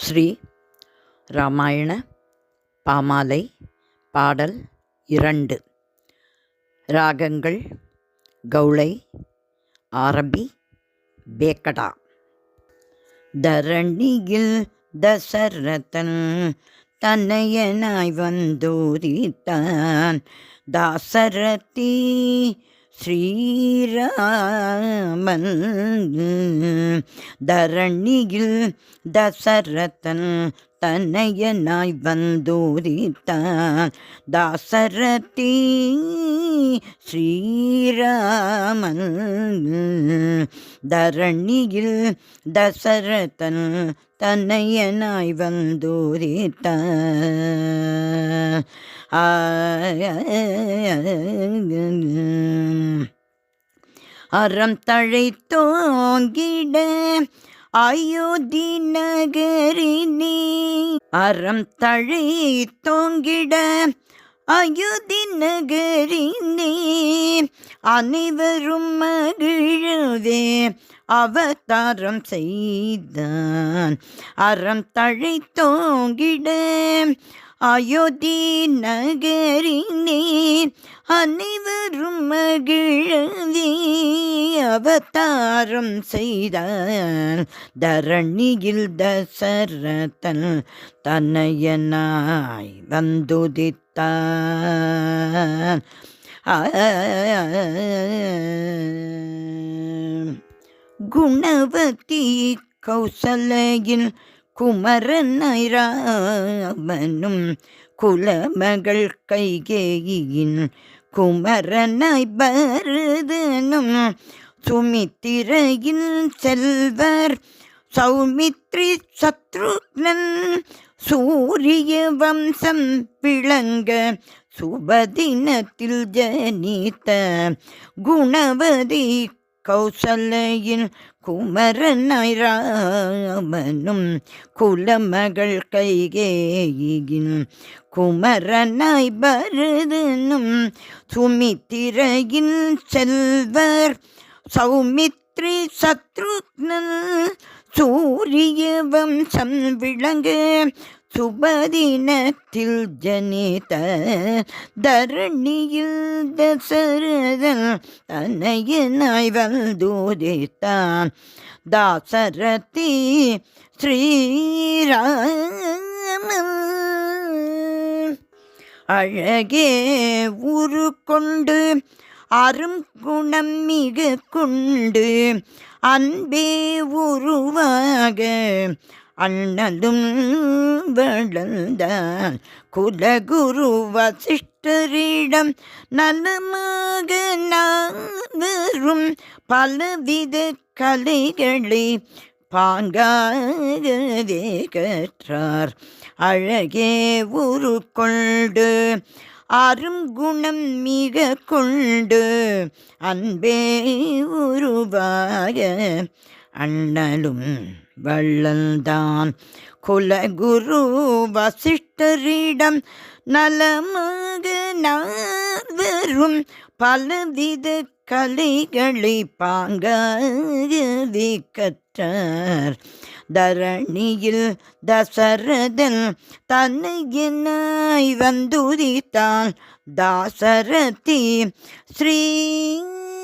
ஸ்ரீ ராமாயண பாமாலை பாடல் 2. ராகங்கள் கௌளை, ஆரபி, பேக்கடா. தரணியில் தசரதன் தன்னையனாய் வந்தோதித்தான் தாசரதி ஸ்ரீராமன். தரணியில் தசரதன் தன்னையனாய் வந்தோதித்தான் தாசரதி ஸ்ரீராமன். தரணியில் தசரதன் தன்னையனாய் வந்தோதித்தான். அறம் தழைத்தோங்கிட அயோத்தி நகரினே. அறம் தழைத்தோங்கிட அயோத்தி நகரினே. அனைவரும் மகிழவே அவதாரம் செய்தான். அறம் தழைத்தோங்கிட அயோத்தி நகரினே. அனைவரும் மகிழவே அவதாரம் செய்தான். தரணியில் தசரதன் தன்னையனாய் வந்துதித்தான். குணவதி கௌசலையின் குமரனாய் ராமனும் குலமகள் கைகேயின் குமரனாய் பரதனும் சுமித்திரையின் செல்வர் சௌமித்ரி சத்ருக்னன் சூரிய வம்சம் விளங்க சுபதினத்தில் ஜனித்த குணவதி கௌசலையின் குமரனாய் ராமனும் குலமகள் கைகேயின் குமரனாய் பரதனும் சுமித்திரையின் செல்வர் சௌமித்ரி சத்ருக்னன் சூரிய வம்சம் விளங்க சுபதினத்தில் ஜனித. தரணியில் தசரதன் தன்னையனாய் வந்தோதித்தான் தாசரதி ஸ்ரீராமன். அழகே உரு கொண்டு அரும் குணம் மிக கொண்டு அன்பே உருவாக அண்ணலும் வளர்ந்தான். குலகுரு வசிஷ்டரிடம் நலமாக நாவரும் பலவித கலைகளை பாங்காகவே கற்றார். அழகே உரு கொண்டு அருங்குணம் மிக கொண்டு அன்பே உருவாக அண்ணலும் வள்ளல்தான். குலகுரு வசிஷ்டரிடம் நலமாக நாவரும் பலவித கலைகளை பாங்காகவே கற்றார். தரணியில் தசரதன் தன்னையனாய் வந்துதித்தான் தாசரதி ஸ்ரீராமன்.